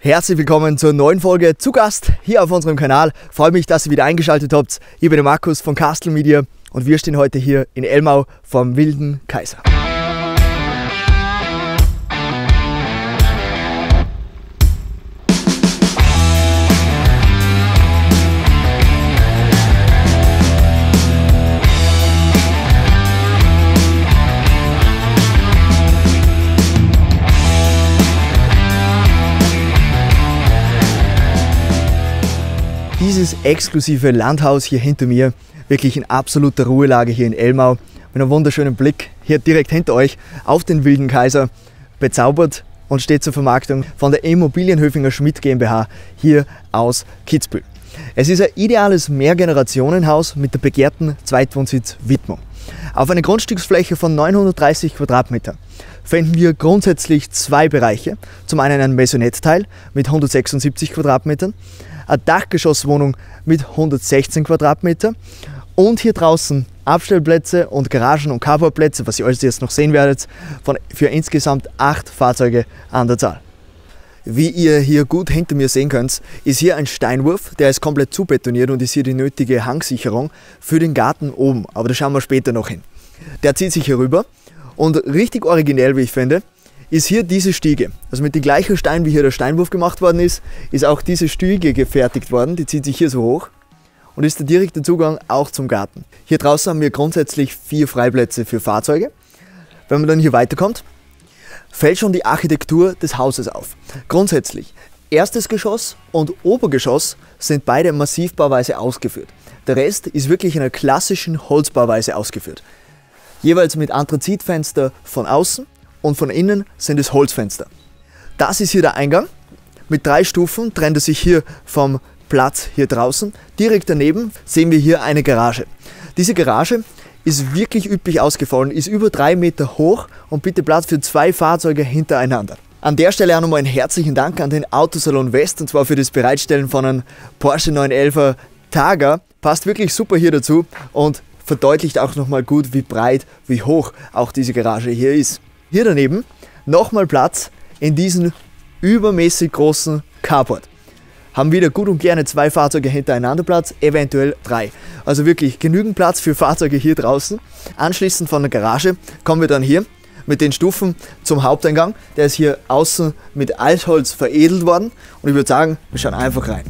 Herzlich willkommen zur neuen Folge zu Gast hier auf unserem Kanal. Freue mich, dass ihr wieder eingeschaltet habt. Ich bin der Markus von Castle Media und wir stehen heute hier in Elmau vom Wilden Kaiser. Dieses exklusive Landhaus hier hinter mir, wirklich in absoluter Ruhelage hier in Elmau, mit einem wunderschönen Blick hier direkt hinter euch auf den Wilden Kaiser, bezaubert und steht zur Vermarktung von der Immobilien Höfinger Schmidt GmbH hier aus Kitzbühel. Es ist ein ideales Mehrgenerationenhaus mit der begehrten Zweitwohnsitz-Widmung. Auf einer Grundstücksfläche von 930 Quadratmeter finden wir grundsätzlich zwei Bereiche. Zum einen ein Maisonette-Teil mit 176 Quadratmetern, eine Dachgeschosswohnung mit 116 Quadratmeter und hier draußen Abstellplätze und Garagen und Carportplätze, was ihr alles jetzt noch sehen werdet, für insgesamt 8 Fahrzeuge an der Zahl. Wie ihr hier gut hinter mir sehen könnt, ist hier ein Steinwurf, der ist komplett zubetoniert und ist hier die nötige Hangsicherung für den Garten oben, aber da schauen wir später noch hin. Der zieht sich hier rüber und richtig originell, wie ich finde, ist hier diese Stiege. Also mit dem gleichen Stein, wie hier der Steinwurf gemacht worden ist auch diese Stiege gefertigt worden. Die zieht sich hier so hoch und ist der direkte Zugang auch zum Garten. Hier draußen haben wir grundsätzlich 4 Freiplätze für Fahrzeuge. Wenn man dann hier weiterkommt, fällt schon die Architektur des Hauses auf. Grundsätzlich, erstes Geschoss und Obergeschoss sind beide Massivbauweise ausgeführt. Der Rest ist wirklich in einer klassischen Holzbauweise ausgeführt. Jeweils mit Anthrazitfenster von außen und von innen sind es Holzfenster. Das ist hier der Eingang. Mit 3 Stufen trennt er sich hier vom Platz hier draußen. Direkt daneben sehen wir hier eine Garage. Diese Garage ist wirklich üppig ausgefallen, ist über 3 Meter hoch und bietet Platz für 2 Fahrzeuge hintereinander. An der Stelle auch nochmal einen herzlichen Dank an den Autosalon West, und zwar für das Bereitstellen von einem Porsche 911er Targa. Passt wirklich super hier dazu und verdeutlicht auch nochmal gut, wie breit, wie hoch auch diese Garage hier ist. Hier daneben nochmal Platz in diesen übermäßig großen Carport. Haben wieder gut und gerne 2 Fahrzeuge hintereinander Platz, eventuell 3. Also wirklich genügend Platz für Fahrzeuge hier draußen. Anschließend von der Garage kommen wir dann hier mit den Stufen zum Haupteingang. Der ist hier außen mit Altholz veredelt worden und ich würde sagen, wir schauen einfach rein.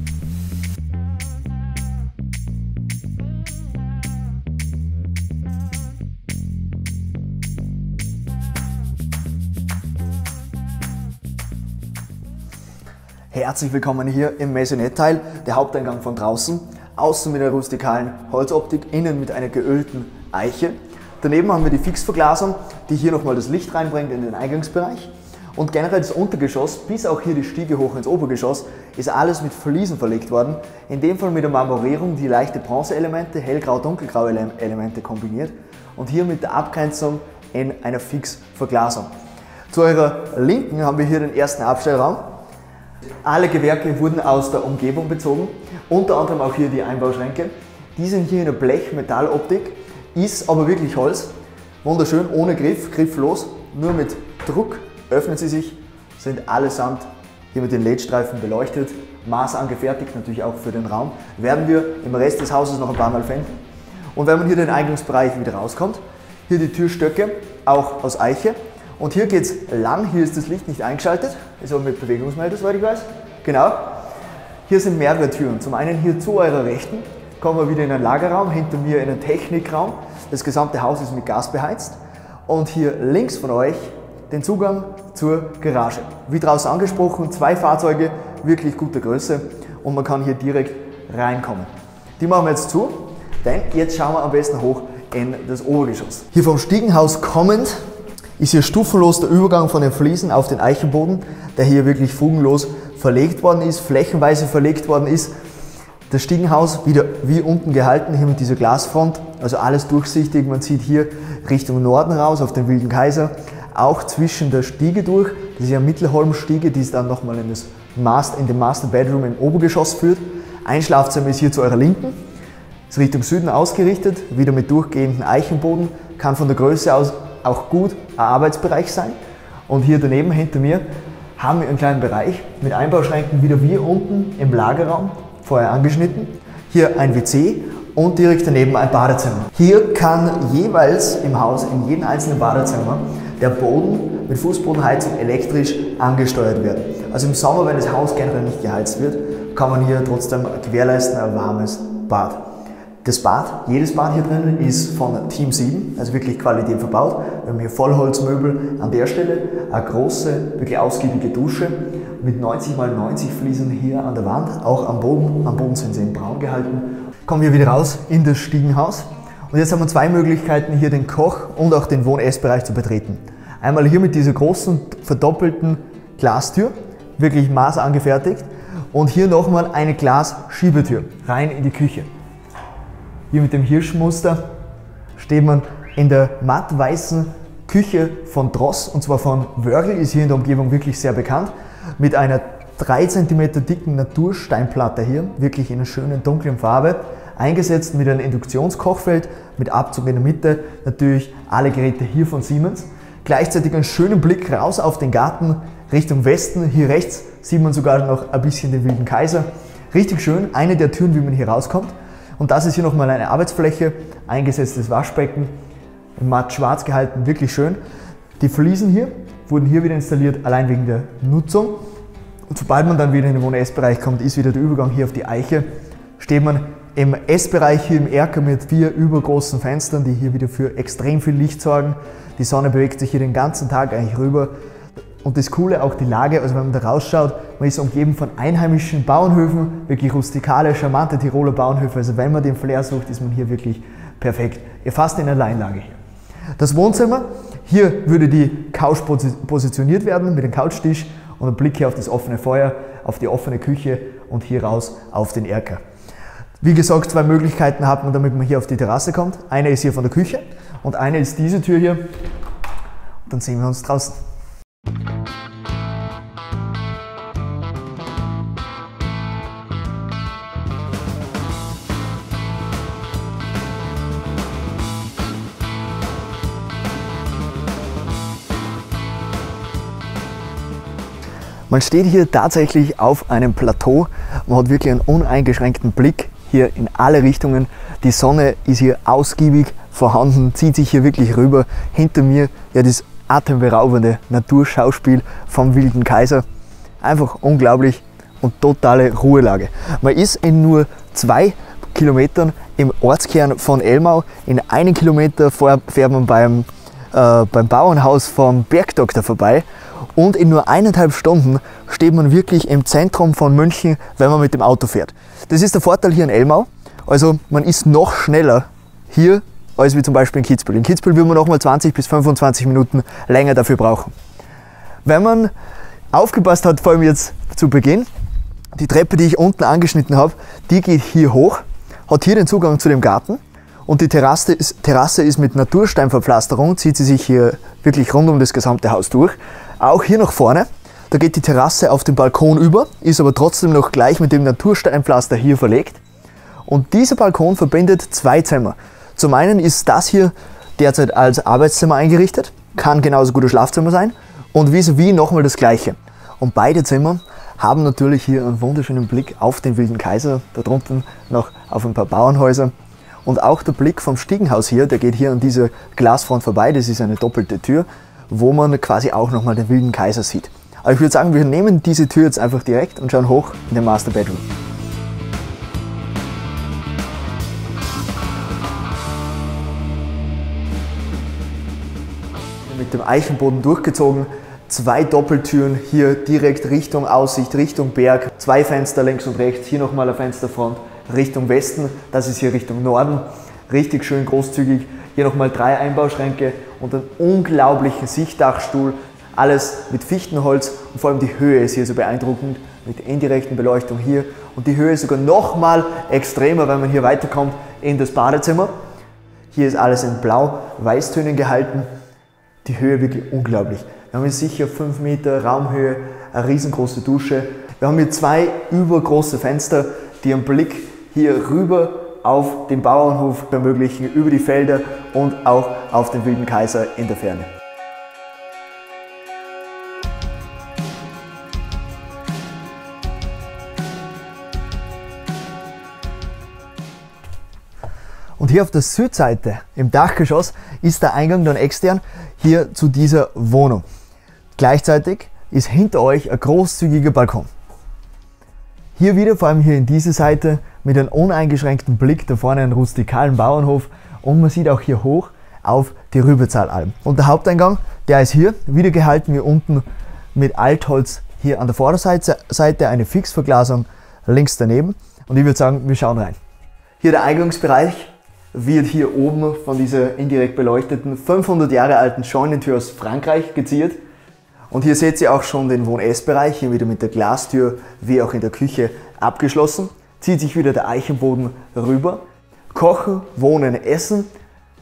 Herzlich willkommen hier im Maisonette-Teil, der Haupteingang von draußen. Außen mit einer rustikalen Holzoptik, innen mit einer geölten Eiche. Daneben haben wir die Fixverglasung, die hier nochmal das Licht reinbringt in den Eingangsbereich. Und generell das Untergeschoss, bis auch hier die Stiege hoch ins Obergeschoss, ist alles mit Fliesen verlegt worden. In dem Fall mit der Marmorierung, die leichte Bronzeelemente, hellgrau-dunkelgraue Elemente kombiniert. Und hier mit der Abgrenzung in einer Fixverglasung. Zu eurer Linken haben wir hier den ersten Abstellraum. Alle Gewerke wurden aus der Umgebung bezogen, unter anderem auch hier die Einbauschränke. Die sind hier in der Blech-Metalloptik, ist aber wirklich Holz. Wunderschön, ohne Griff, grifflos, nur mit Druck öffnen sie sich, sind allesamt hier mit den LED-Streifen beleuchtet, maßangefertigt, natürlich auch für den Raum. Werden wir im Rest des Hauses noch ein paar Mal finden. Und wenn man hier den Eingangsbereich wieder rauskommt, hier die Türstöcke, auch aus Eiche. Und hier geht es lang, hier ist das Licht nicht eingeschaltet, ist aber mit Bewegungsmelder, soweit ich weiß. Genau. Hier sind mehrere Türen. Zum einen hier zu eurer Rechten kommen wir wieder in einen Lagerraum, hinter mir in einen Technikraum. Das gesamte Haus ist mit Gas beheizt. Und hier links von euch den Zugang zur Garage. Wie draußen angesprochen, 2 Fahrzeuge, wirklich guter Größe und man kann hier direkt reinkommen. Die machen wir jetzt zu, denn jetzt schauen wir am besten hoch in das Obergeschoss. Hier vom Stiegenhaus kommend ist hier stufenlos der Übergang von den Fliesen auf den Eichenboden, der hier wirklich fugenlos verlegt worden ist, flächenweise verlegt worden ist. Das Stiegenhaus wieder wie unten gehalten, hier mit dieser Glasfront, also alles durchsichtig. Man sieht hier Richtung Norden raus auf den Wilden Kaiser, auch zwischen der Stiege durch. Das ist ja Mittelholmstiege, die es dann nochmal in den Master Bedroom im Obergeschoss führt. Ein Schlafzimmer ist hier zu eurer Linken, ist Richtung Süden ausgerichtet, wieder mit durchgehendem Eichenboden, kann von der Größe aus auch gut ein Arbeitsbereich sein. Und hier daneben hinter mir haben wir einen kleinen Bereich mit Einbauschränken, wieder wie unten im Lagerraum, vorher angeschnitten. Hier ein WC und direkt daneben ein Badezimmer. Hier kann jeweils im Haus, in jedem einzelnen Badezimmer, der Boden mit Fußbodenheizung elektrisch angesteuert werden. Also im Sommer, wenn das Haus generell nicht geheizt wird, kann man hier trotzdem gewährleisten ein warmes Bad. Das Bad, jedes Bad hier drin ist von Team 7, also wirklich Qualität verbaut. Wir haben hier Vollholzmöbel an der Stelle, eine große, wirklich ausgiebige Dusche mit 90 x 90 Fliesen hier an der Wand, auch am Boden sind sie in braun gehalten. Kommen wir wieder raus in das Stiegenhaus und jetzt haben wir zwei Möglichkeiten, hier den Koch- und auch den Wohn-Essbereich zu betreten. Einmal hier mit dieser großen verdoppelten Glastür, wirklich maßangefertigt, und hier nochmal eine Glasschiebetür rein in die Küche. Hier mit dem Hirschmuster steht man in der matt-weißen Küche von Dross, und zwar von Wörgl, ist hier in der Umgebung wirklich sehr bekannt, mit einer 3 cm dicken Natursteinplatte hier, wirklich in einer schönen dunklen Farbe, eingesetzt mit einem Induktionskochfeld, mit Abzug in der Mitte, natürlich alle Geräte hier von Siemens. Gleichzeitig einen schönen Blick raus auf den Garten Richtung Westen, hier rechts sieht man sogar noch ein bisschen den Wilden Kaiser. Richtig schön, eine der Türen, wie man hier rauskommt. Und das ist hier nochmal eine Arbeitsfläche, eingesetztes Waschbecken, matt schwarz gehalten, wirklich schön. Die Fliesen hier wurden hier wieder installiert, allein wegen der Nutzung. Und sobald man dann wieder in den Wohn-Ess-Bereich kommt, ist wieder der Übergang hier auf die Eiche. Steht man im Essbereich hier im Erker mit 4 übergroßen Fenstern, die hier wieder für extrem viel Licht sorgen. Die Sonne bewegt sich hier den ganzen Tag eigentlich rüber. Und das Coole, auch die Lage, also wenn man da rausschaut, man ist umgeben von einheimischen Bauernhöfen, wirklich rustikale, charmante Tiroler Bauernhöfe. Also wenn man den Flair sucht, ist man hier wirklich perfekt. Ihr fast in Alleinlage hier. Das Wohnzimmer, hier würde die Couch positioniert werden mit dem Couchtisch und ein Blick hier auf das offene Feuer, auf die offene Küche und hier raus auf den Erker. Wie gesagt, zwei Möglichkeiten hat man, damit man hier auf die Terrasse kommt. Eine ist hier von der Küche und eine ist diese Tür hier. Und dann sehen wir uns draußen. Man steht hier tatsächlich auf einem Plateau, man hat wirklich einen uneingeschränkten Blick hier in alle Richtungen. Die Sonne ist hier ausgiebig vorhanden, zieht sich hier wirklich rüber. Hinter mir ja das atemberaubende Naturschauspiel vom Wilden Kaiser. Einfach unglaublich und totale Ruhelage. Man ist in nur 2 Kilometern im Ortskern von Elmau. In 1 Kilometer fährt man beim Bauernhaus vom Bergdoktor vorbei. Und in nur 1,5 Stunden steht man wirklich im Zentrum von München, wenn man mit dem Auto fährt. Das ist der Vorteil hier in Elmau. Also man ist noch schneller hier als wie zum Beispiel in Kitzbühel. In Kitzbühel würde man noch mal 20 bis 25 Minuten länger dafür brauchen. Wenn man aufgepasst hat, vor allem jetzt zu Beginn, die Treppe, die ich unten angeschnitten habe, die geht hier hoch, hat hier den Zugang zu dem Garten. Und die Terrasse ist mit Natursteinverpflasterung, zieht sie sich hier wirklich rund um das gesamte Haus durch. Auch hier nach vorne, da geht die Terrasse auf den Balkon über, ist aber trotzdem noch gleich mit dem Natursteinpflaster hier verlegt. Und dieser Balkon verbindet 2 Zimmer. Zum einen ist das hier derzeit als Arbeitszimmer eingerichtet, kann genauso gut ein Schlafzimmer sein und vis-à-vis nochmal das gleiche. Und beide Zimmer haben natürlich hier einen wunderschönen Blick auf den Wilden Kaiser, da drunten noch auf ein paar Bauernhäuser. Und auch der Blick vom Stiegenhaus hier, der geht hier an dieser Glasfront vorbei, das ist eine doppelte Tür, wo man quasi auch nochmal den Wilden Kaiser sieht. Aber ich würde sagen, wir nehmen diese Tür jetzt einfach direkt und schauen hoch in den Master Bedroom. Mit dem Eichenboden durchgezogen, 2 Doppeltüren hier direkt Richtung Aussicht, Richtung Berg, 2 Fenster links und rechts, hier nochmal eine Fensterfront Richtung Westen, das ist hier Richtung Norden, richtig schön großzügig, hier nochmal 3 Einbauschränke und einen unglaublichen Sichtdachstuhl, alles mit Fichtenholz und vor allem die Höhe ist hier so beeindruckend mit indirekten Beleuchtung hier und die Höhe ist sogar nochmal extremer, wenn man hier weiterkommt in das Badezimmer. Hier ist alles in Blau-Weißtönen gehalten, die Höhe wirklich unglaublich. Wir haben hier sicher 5 Meter Raumhöhe, eine riesengroße Dusche. Wir haben hier 2 übergroße Fenster, die einen Blick hier rüber auf den Bauernhof ermöglichen, über die Felder und auch auf den Wilden Kaiser in der Ferne. Und hier auf der Südseite im Dachgeschoss ist der Eingang dann extern hier zu dieser Wohnung. Gleichzeitig ist hinter euch ein großzügiger Balkon. Hier wieder, vor allem hier in dieser Seite, mit einem uneingeschränkten Blick, da vorne einen rustikalen Bauernhof und man sieht auch hier hoch auf die Rübezahlalm. Und der Haupteingang, der ist hier wieder gehalten wie unten mit Altholz hier an der Vorderseite, eine Fixverglasung links daneben. Und ich würde sagen, wir schauen rein. Hier der Eingangsbereich wird hier oben von dieser indirekt beleuchteten 500 Jahre alten Scheunentür aus Frankreich geziert. Und hier seht ihr auch schon den Wohn-Ess-Bereich, hier wieder mit der Glastür wie auch in der Küche abgeschlossen. Zieht sich wieder der Eichenboden rüber. Kochen, Wohnen, Essen.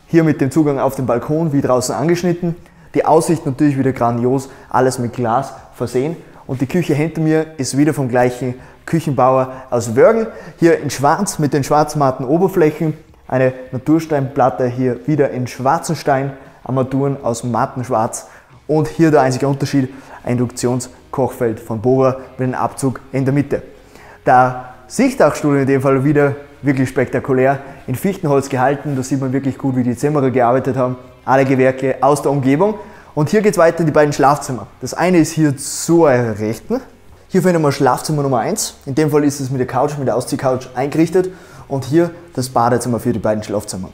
Hier mit dem Zugang auf den Balkon wie draußen angeschnitten. Die Aussicht natürlich wieder grandios, alles mit Glas versehen. Und die Küche hinter mir ist wieder vom gleichen Küchenbauer aus Wörgl. Hier in schwarz mit den schwarzmatten Oberflächen. Eine Natursteinplatte hier wieder in schwarzen Stein, Armaturen aus mattem Schwarz. Und hier der einzige Unterschied, ein Induktionskochfeld von Bohrer mit einem Abzug in der Mitte. Der Sichtdachstuhl in dem Fall wieder wirklich spektakulär, in Fichtenholz gehalten, da sieht man wirklich gut, wie die Zimmerer gearbeitet haben. Alle Gewerke aus der Umgebung. Und hier geht es weiter in die beiden Schlafzimmer. Das eine ist hier zur Rechten. Hier finden wir Schlafzimmer Nummer 1. In dem Fall ist es mit der Couch, mit der Ausziehcouch eingerichtet. Und hier das Badezimmer für die beiden Schlafzimmer.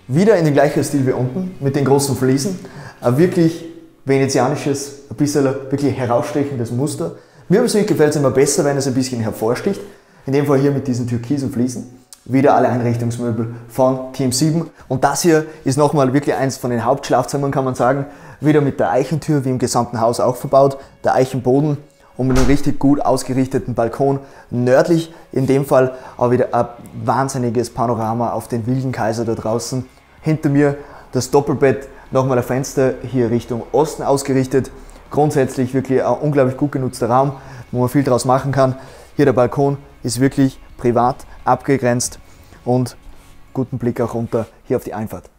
Wieder in den gleichen Stil wie unten, mit den großen Fliesen. Ein wirklich venezianisches, ein bisschen wirklich herausstechendes Muster. Mir persönlich gefällt es immer besser, wenn es ein bisschen hervorsticht. In dem Fall hier mit diesen türkisen Fliesen. Wieder alle Einrichtungsmöbel von Team 7. Und das hier ist nochmal wirklich eins von den Hauptschlafzimmern, kann man sagen. Wieder mit der Eichentür, wie im gesamten Haus auch verbaut. Der Eichenboden und mit einem richtig gut ausgerichteten Balkon. Nördlich in dem Fall auch wieder ein wahnsinniges Panorama auf den wilden Kaiser da draußen. Hinter mir das Doppelbett. Nochmal ein Fenster hier Richtung Osten ausgerichtet. Grundsätzlich wirklich ein unglaublich gut genutzter Raum, wo man viel draus machen kann. Hier der Balkon ist wirklich privat abgegrenzt und guten Blick auch runter hier auf die Einfahrt.